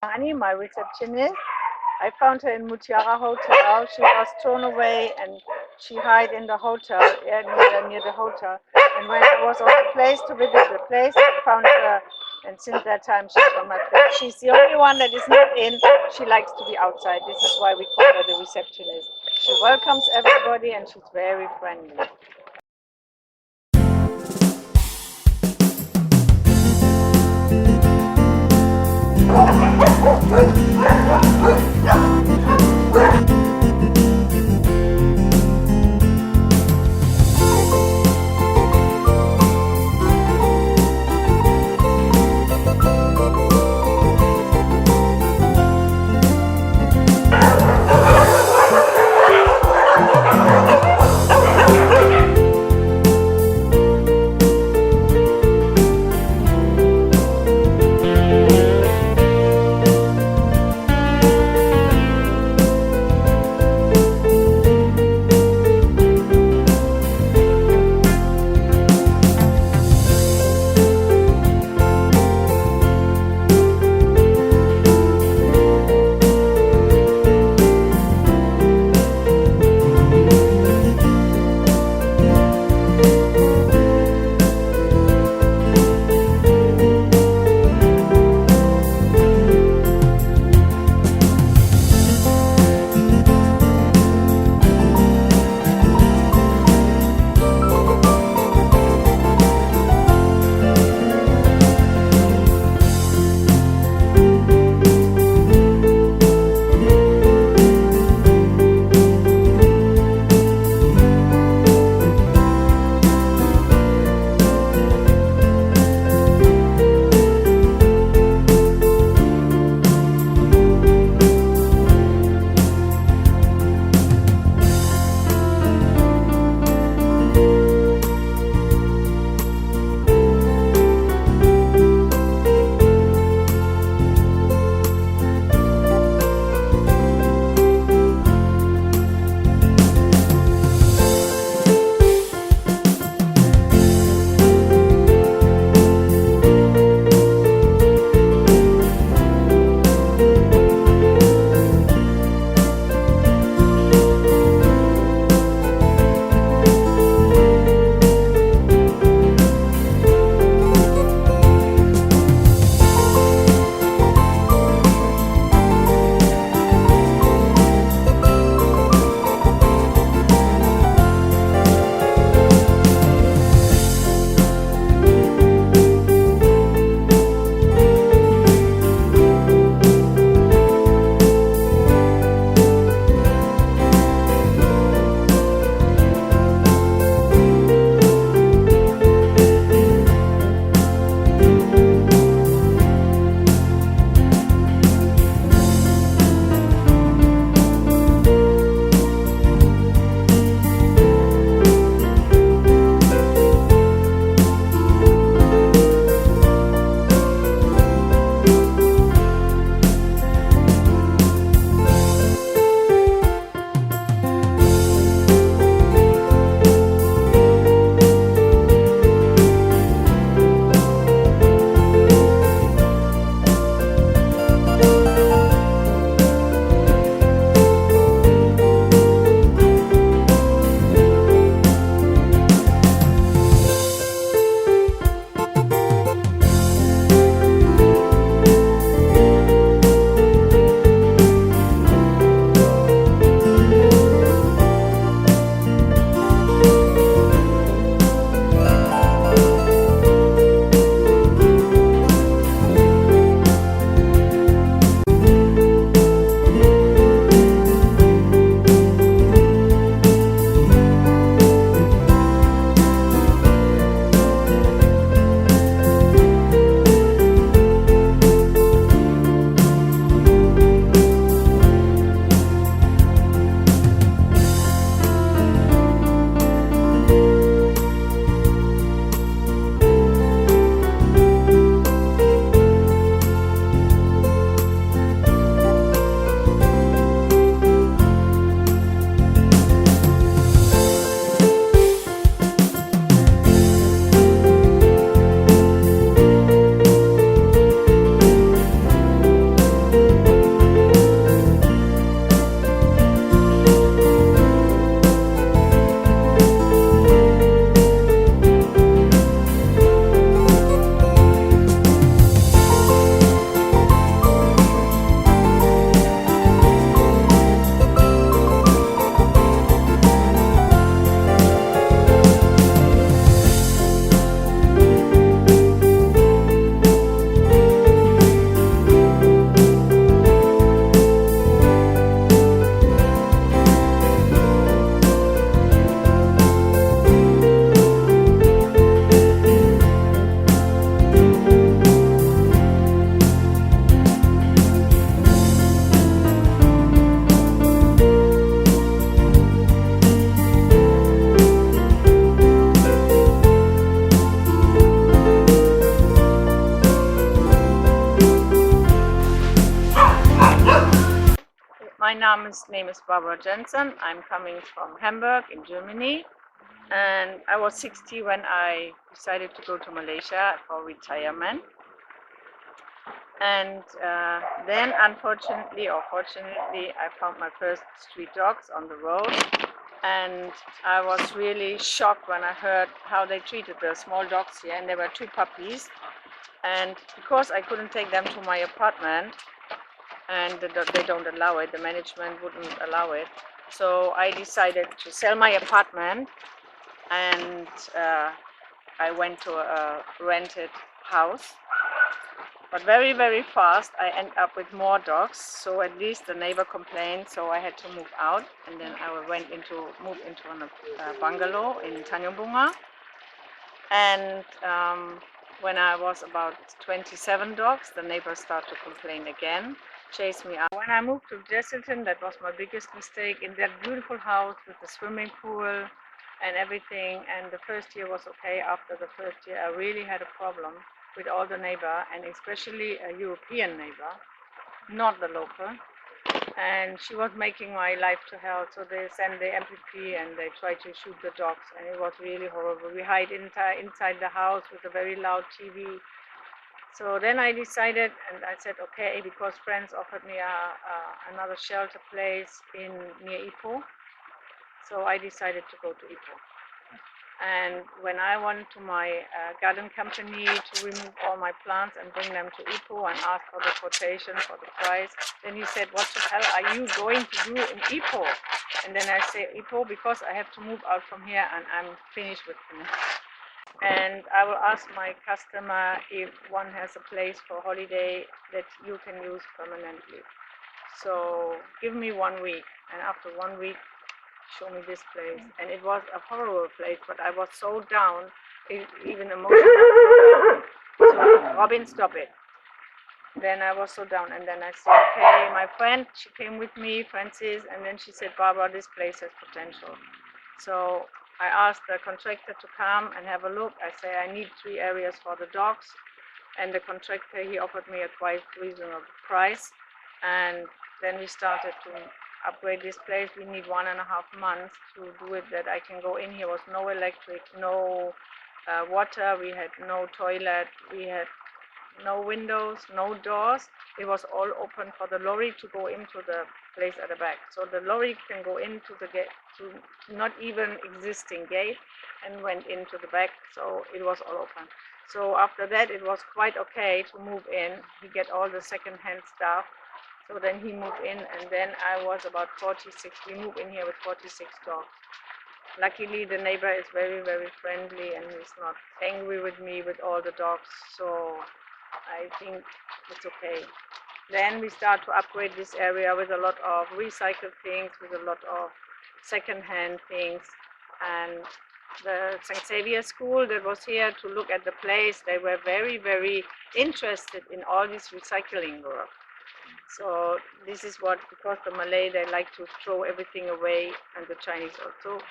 Ani, my receptionist. I found her in Mutiara Hotel. She was thrown away and she hid in the hotel, near the hotel. And when I was on the place to visit the place, I found her. And since that time, she's on my place. She's the only one that is not in. She likes to be outside. This is why we call her the receptionist. She welcomes everybody and she's very friendly. name is Barbara Janssen. I'm coming from Hamburg in Germany, and I was 60 when I decided to go to Malaysia for retirement. And then, unfortunately or fortunately, I found my first street dogs on the road, and I was really shocked when I heard how they treated the small dogs here. And there were two puppies, and because I couldn't take them to my apartment, and they don't allow it, the management wouldn't allow it, so I decided to sell my apartment, and I went to a rented house. But very, very fast, I end up with more dogs. So at least the neighbor complained, so I had to move out. And then I moved into a bungalow in Tanjung Bunga. And when I was about 27 dogs, the neighbors started to complain again, chase me out. When I moved to Jesselton, that was my biggest mistake. In that beautiful house with the swimming pool and everything. And the first year was okay. After the first year, I really had a problem with all the neighbor, and especially a European neighbor, not the local. And she was making my life to hell. So they sent the MPP and they tried to shoot the dogs, and it was really horrible. We hid inside the house with a very loud TV. So then I decided, and I said, okay, because friends offered me another shelter place near Ipoh. So I decided to go to Ipoh. And when I went to my garden company to remove all my plants and bring them to Ipoh and ask for the quotation for the price, then he said, what the hell are you going to do in Ipoh? And then I say, Ipoh, because I have to move out from here and I'm finished with them. And I will ask my customer if one has a place for holiday that you can use permanently. So give me 1 week, and after 1 week, show me this place. And it was a horrible place, but I was so down, even emotional. So Robin, stop it. Then I was so down, and then I said, okay, my friend, she came with me, Francis, and then she said, Barbara, this place has potential. So I asked the contractor to come and have a look. I say, I need 3 areas for the dogs, and the contractor, he offered me a quite reasonable price, and then we started to upgrade this place. We need 1.5 months to do it, that I can go in. Here was no electric, no water, we had no toilet, we had no windows, no doors. It was all open for the lorry to go into the place at the back. So the lorry can go into the gate, to not even existing gate, and went into the back. So it was all open. So after that, it was quite okay to move in. He get all the second-hand stuff. So then he moved in, and then I was about 46. We moved in here with 46 dogs. Luckily, the neighbor is very, very friendly, and he's not angry with me with all the dogs. So I think it's okay. Then we start to upgrade this area with a lot of recycled things, with a lot of second-hand things. And the St. Xavier school that was here to look at the place, they were very, very interested in all this recycling work. So this is what, because the Malay, they like to throw everything away, and the Chinese also.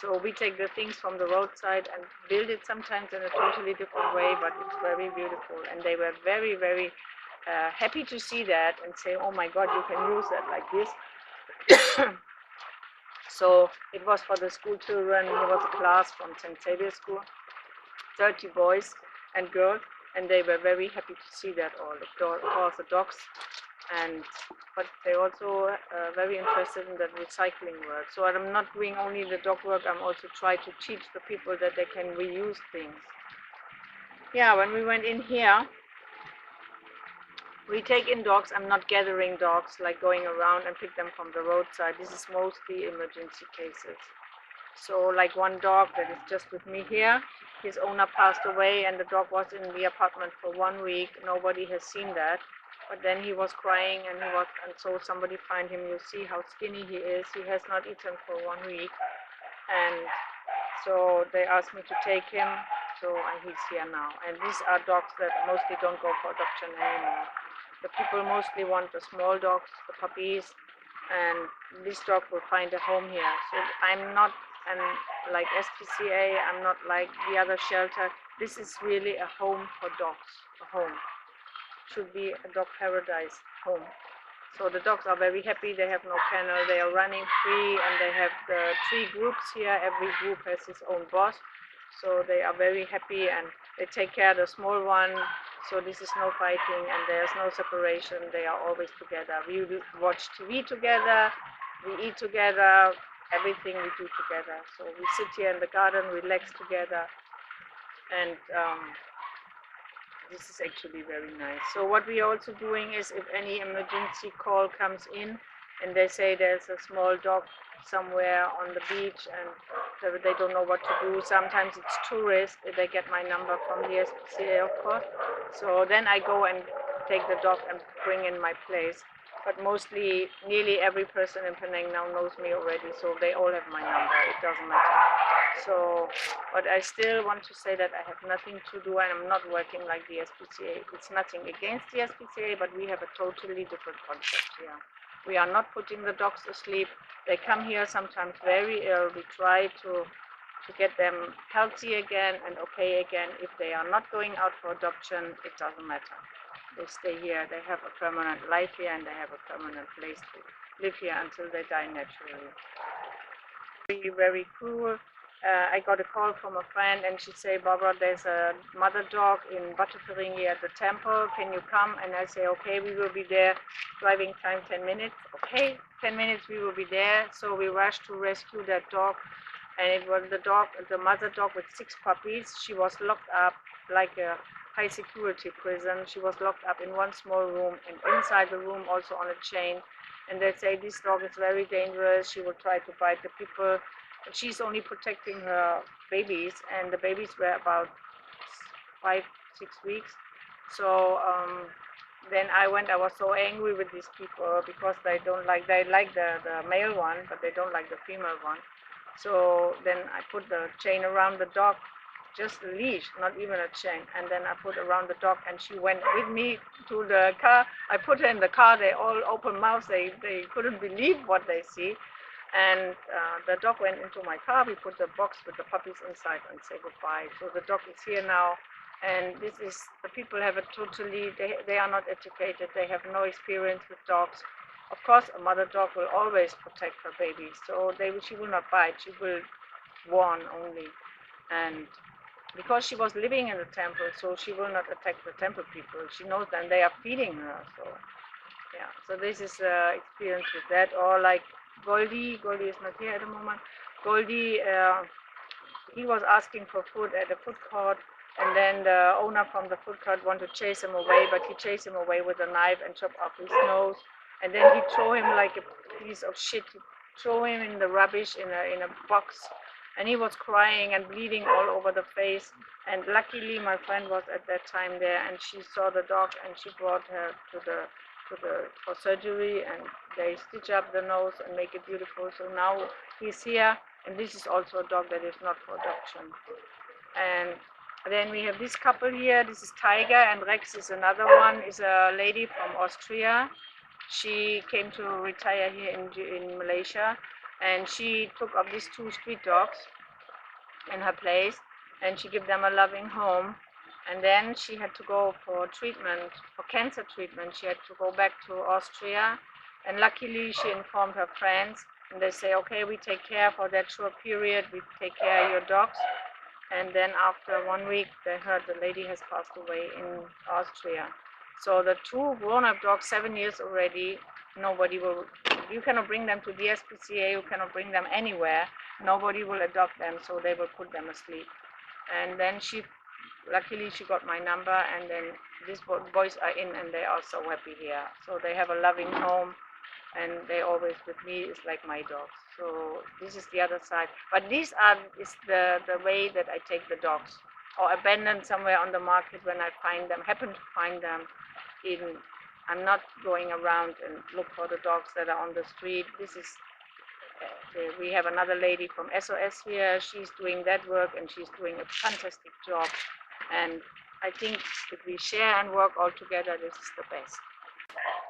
So we take the things from the roadside and build it sometimes in a totally different way, but it's very beautiful. And they were very, very happy to see that and say, oh my God, you can use that like this. So it was for the school children. There was a class from St. Xavier School, 30 boys and girls, and they were very happy to see that all. Of course, the dogs, but they also very interested in the recycling work. So I'm not doing only the dog work, I'm also trying to teach the people that they can reuse things. Yeah, when we went in here, we take in dogs. I'm not gathering dogs, like going around and pick them from the roadside. This is mostly emergency cases. So like one dog that is just with me here, his owner passed away, and the dog was in the apartment for 1 week. Nobody has seen that. But then he was crying, and so somebody find him. You see how skinny he is. He has not eaten for 1 week, and so they asked me to take him. So he's here now. And these are dogs that mostly don't go for adoption anymore. The people mostly want the small dogs, the puppies, and this dog will find a home here. So I'm not like SPCA. I'm not like the other shelter. This is really a home for dogs. A home. Should be a dog paradise home. So the dogs are very happy. They have no kennel. They are running free, and they have the 3 groups here. Every group has its own boss. So they are very happy, and they take care of the small one. So this is no fighting, and there's no separation. They are always together. We watch TV together. We eat together. Everything we do together. So we sit here in the garden, relax together, and this is actually very nice. So what we are also doing is, if any emergency call comes in and they say there's a small dog somewhere on the beach and they don't know what to do, sometimes it's tourists, they get my number from the SPCA, of course. So then I go and take the dog and bring in my place. But mostly, nearly every person in Penang now knows me already, so they all have my number. It doesn't matter. So, but I still want to say that I have nothing to do, and I'm not working like the SPCA. It's nothing against the SPCA, but we have a totally different concept here. We are not putting the dogs asleep. They come here sometimes very ill. We try to get them healthy again and okay again. If they are not going out for adoption, it doesn't matter. They stay here. They have a permanent life here, and they have a permanent place to live here until they die naturally. Very, very cool. I got a call from a friend, and she said, Barbara, there's a mother dog in Batu Ferringhi at the temple. Can you come? And I say, okay, we will be there. Driving time 10 minutes. Okay, 10 minutes we will be there. So we rushed to rescue that dog. And it was the mother dog with 6 puppies. She was locked up like a high security prison. She was locked up in one small room, and inside the room also on a chain. And they say this dog is very dangerous. She will try to bite the people. And she's only protecting her babies, and the babies were about 5, 6 weeks. So then I was so angry with these people because they like the male one, but they don't like the female one. So then I put the chain around the dog, just a leash, not even a chain. And then I put around the dog, and she went with me to the car. I put her in the car. They all open mouths. They couldn't believe what they see. And the dog went into my car. We put the box with the puppies inside and say goodbye. So the dog is here now. And this is, the people have a totally, they are not educated. They have no experience with dogs. Of course, a mother dog will always protect her baby, so she will not bite. She will warn only. And because she was living in the temple, so she will not attack the temple people. She knows that they are feeding her. So yeah, so this is experience with that. Or like Goldie is not here at the moment. Goldie, he was asking for food at the food court, and then the owner from the food court wanted to chase him away, but he chased him away with a knife and chopped off his nose. And then he threw him like a piece of shit. He threw him in the rubbish in a box, and he was crying and bleeding all over the face. And luckily, my friend was at that time there, and she saw the dog, and she brought her for surgery, and they stitch up the nose and make it beautiful. So now he's here, and this is also a dog that is not for adoption. And then we have this couple here. This is Tiger, and Rex is another one. Is a lady from Austria. She came to retire here in Malaysia, and she took up these 2 street dogs in her place, and she gave them a loving home. And then she had to go for treatment, for cancer treatment. She had to go back to Austria, and luckily she informed her friends, and they say, okay, we take care for that short period, we take care of your dogs. And then after 1 week, they heard the lady has passed away in Austria. So the 2 grown-up dogs, 7 years already, you cannot bring them to the SPCA, you cannot bring them anywhere, nobody will adopt them, so they will put them asleep. And then luckily she got my number, and then these boys are in, and they are so happy here. So they have a loving home, and they always with me. It's like my dogs. So this is the other side. But is the way that I take the dogs, or abandoned somewhere on the market when I happen to find them. I'm not going around and look for the dogs that are on the street. We have another lady from SOS here. She's doing that work, and she's doing a fantastic job. And I think if we share and work all together, this is the best.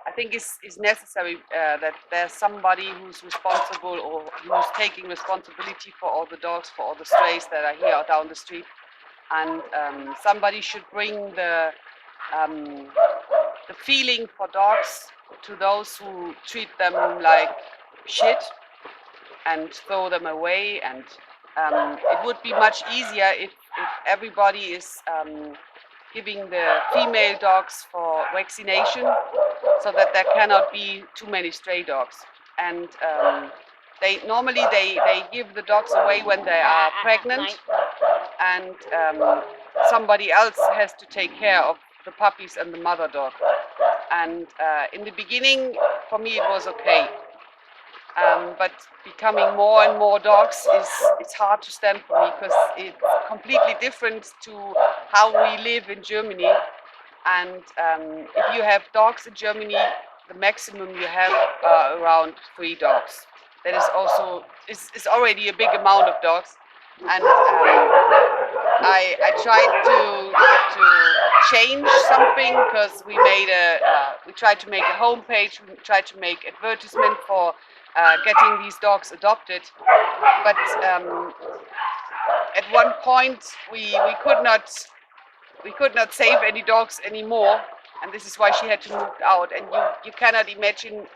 I think it's necessary that there's somebody who's responsible, or who's taking responsibility for all the dogs, for all the strays that are here down the street. And somebody should bring the feeling for dogs to those who treat them like shit and throw them away. And it would be much easier if everybody is giving the female dogs for vaccination so that there cannot be too many stray dogs. And they normally they give the dogs away when they are pregnant, and somebody else has to take care of the puppies and the mother dog. And in the beginning, for me, it was okay. But becoming more and more dogs is it's hard to stand for me because it's completely different to how we live in Germany. And if you have dogs in Germany, the maximum you have around 3 dogs. That is also is already a big amount of dogs. And I tried to change something because we tried to make a homepage, we tried to make advertisement for getting these dogs adopted, but at one point we could not save any dogs anymore, and this is why she had to move out. And you cannot imagine.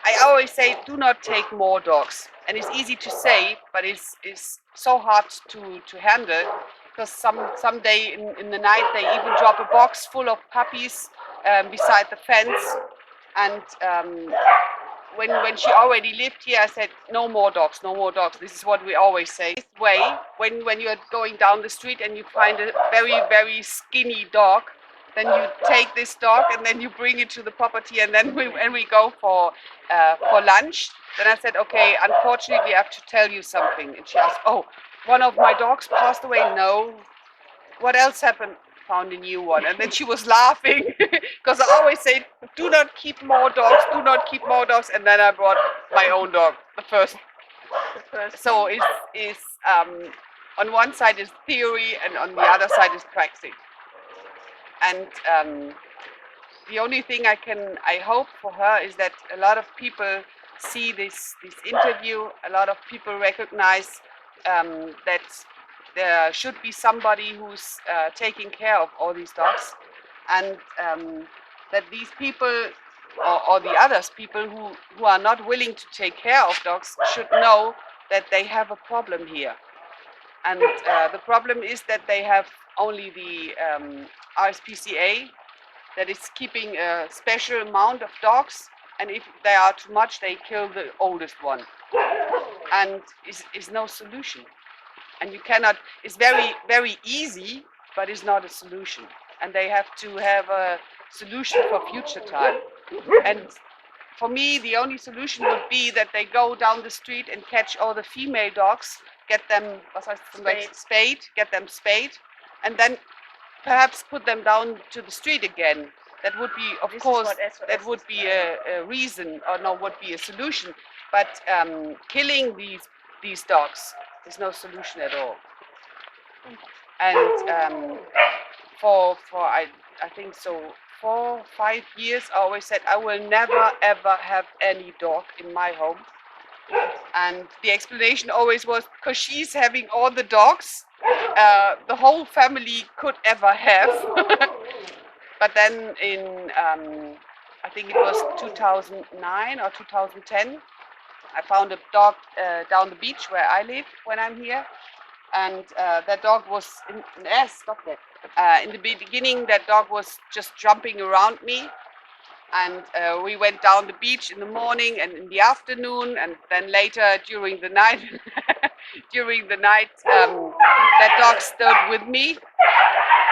I always say, do not take more dogs, and it's easy to say, but it's so hard to handle because someday in the night they even drop a box full of puppies beside the fence, and when she already lived here, I said, no more dogs, no more dogs. This is what we always say. This way, when you are going down the street and you find a very, very skinny dog, then you take this dog and then you bring it to the property, and then we go for lunch. Then I said, okay, unfortunately, I have to tell you something. And she asked, oh, one of my dogs passed away. No, what else happened? Found a new one. And then she was laughing because I always say, do not keep more dogs, do not keep more dogs. And then I brought my own dog, the first. So it's on one side is theory and on the other side is practice. And the only thing I hope for her is that a lot of people see this interview, a lot of people recognize that there should be somebody who's taking care of all these dogs, and that these people or the others, people who are not willing to take care of dogs, should know that they have a problem here. And the problem is that they have only the RSPCA that is keeping a special amount of dogs, and if they are too much, they kill the oldest one. And is no solution. And you cannot. It's very very easy, but it's not a solution. And they have to have a solution for future time. And for me, the only solution would be that they go down the street and catch all the female dogs, get them spayed, get them spayed, and then perhaps put them down to the street again. That would be, of course, that would be a reason, or no, would be a solution. But killing these dogs is no solution at all. And for I think so 4-5 years, I always said I will never ever have any dog in my home. And the explanation always was because she's having all the dogs the whole family could ever have. But then in I think it was 2009 or 2010, I found a dog down the beach where I live when I'm here, and that dog was stop that. In the beginning, that dog was just jumping around me, and we went down the beach in the morning and in the afternoon, and then later during the night. That dog stood with me.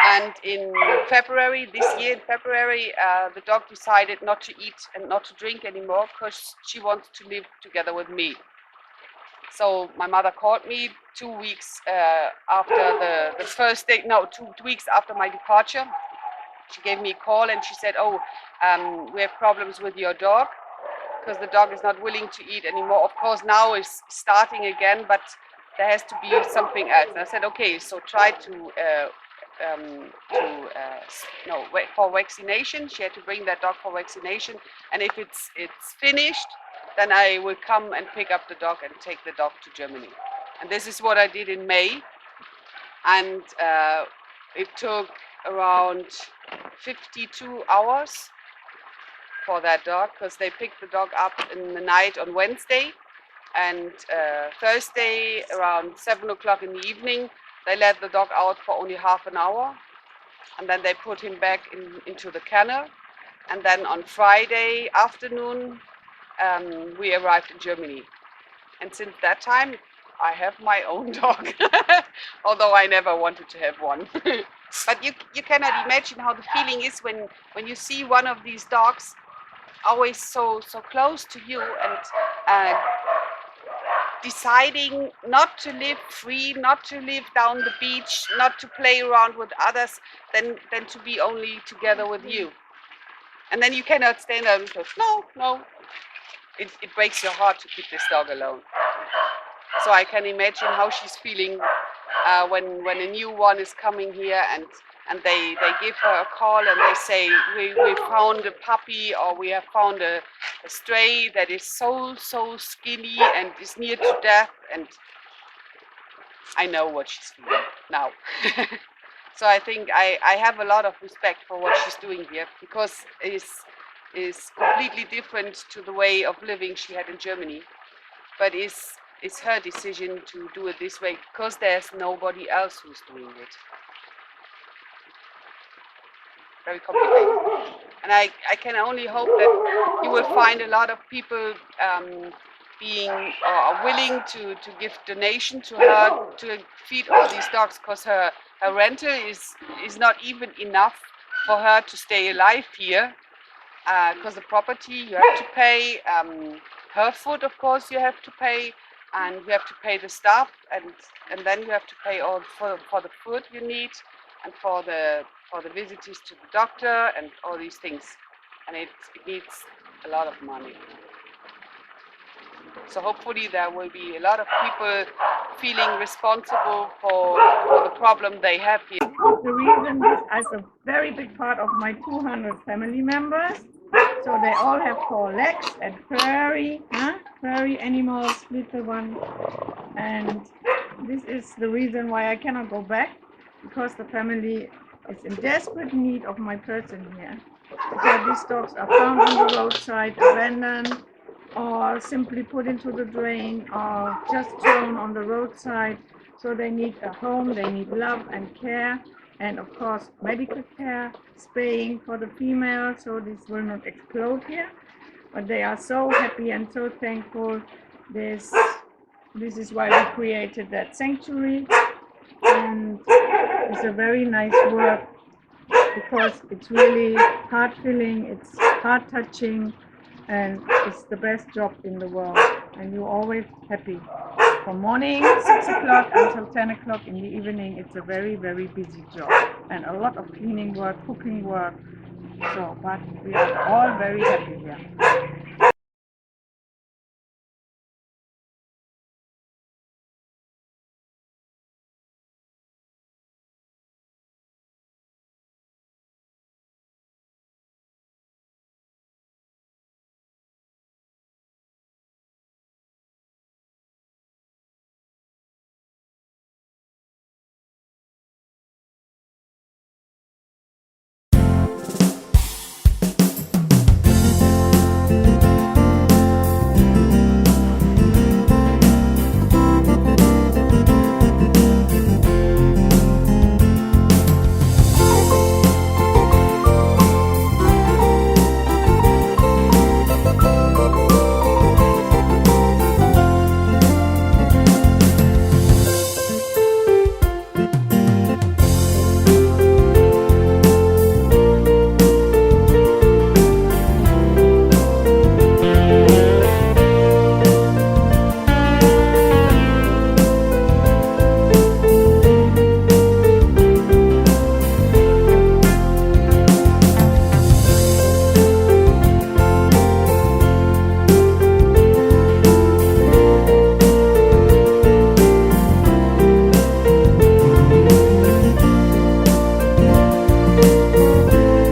And in February, this year in February, the dog decided not to eat and not to drink anymore because she wants to live together with me. So my mother called me 2 weeks after the first day, no, 2 weeks after my departure. She gave me a call and she said, oh, we have problems with your dog because the dog is not willing to eat anymore. Of course, now it's starting again, but there has to be something else. And I said, okay, so try for vaccination. She had to bring that dog for vaccination, and if it's finished, then I will come and pick up the dog and take the dog to Germany. And this is what I did in May, and it took around 52 hours for that dog because they picked the dog up in the night on Wednesday, and Thursday around 7 o'clock in the evening they let the dog out for only half an hour, and then they put him back into the kennel, and then on Friday afternoon we arrived in Germany. And since that time, I have my own dog, although I never wanted to have one. But you cannot imagine how the feeling is when you see one of these dogs always so close to you, and uh, deciding not to live free, not to live down the beach, not to play around with others, than to be only together with you. And then you cannot stand there and go, no. It breaks your heart to keep this dog alone. So I can imagine how she's feeling when a new one is coming here, and they give her a call and they say we found a puppy, or we have found a stray that is so skinny and is near to death, and I know what she's feeling now. So I think I have a lot of respect for what she's doing here, because it is completely different to the way of living she had in Germany, but it's her decision to do it this way because there's nobody else who's doing it. Very complicated. And I can only hope that you will find a lot of people being willing to give donation to her to feed all these dogs, because her rental is not even enough for her to stay alive here, because the property you have to pay, her food of course you have to pay, and you have to pay the staff, and then you have to pay all for the food you need, and for the visitors to the doctor and all these things, and it needs a lot of money. So hopefully there will be a lot of people feeling responsible for the problem they have here. The reason this is a very big part of my 200 family members. So they all have 4 legs and furry, furry animals, little one. And this is the reason why I cannot go back, because the family is in desperate need of my person here. Because these dogs are found on the roadside, abandoned, or simply put into the drain, or just thrown on the roadside. So they need a home, they need love and care, and of course medical care, spaying for the female so this will not explode here. But they are so happy and so thankful. This is why we created that sanctuary, and it's a very nice work because it's really heart-filling, it's heart-touching, and it's the best job in the world, and you're always happy. From morning 6 o'clock until 10 o'clock in the evening, it's a very busy job, and a lot of cleaning work, cooking work. So, but we are all very happy here.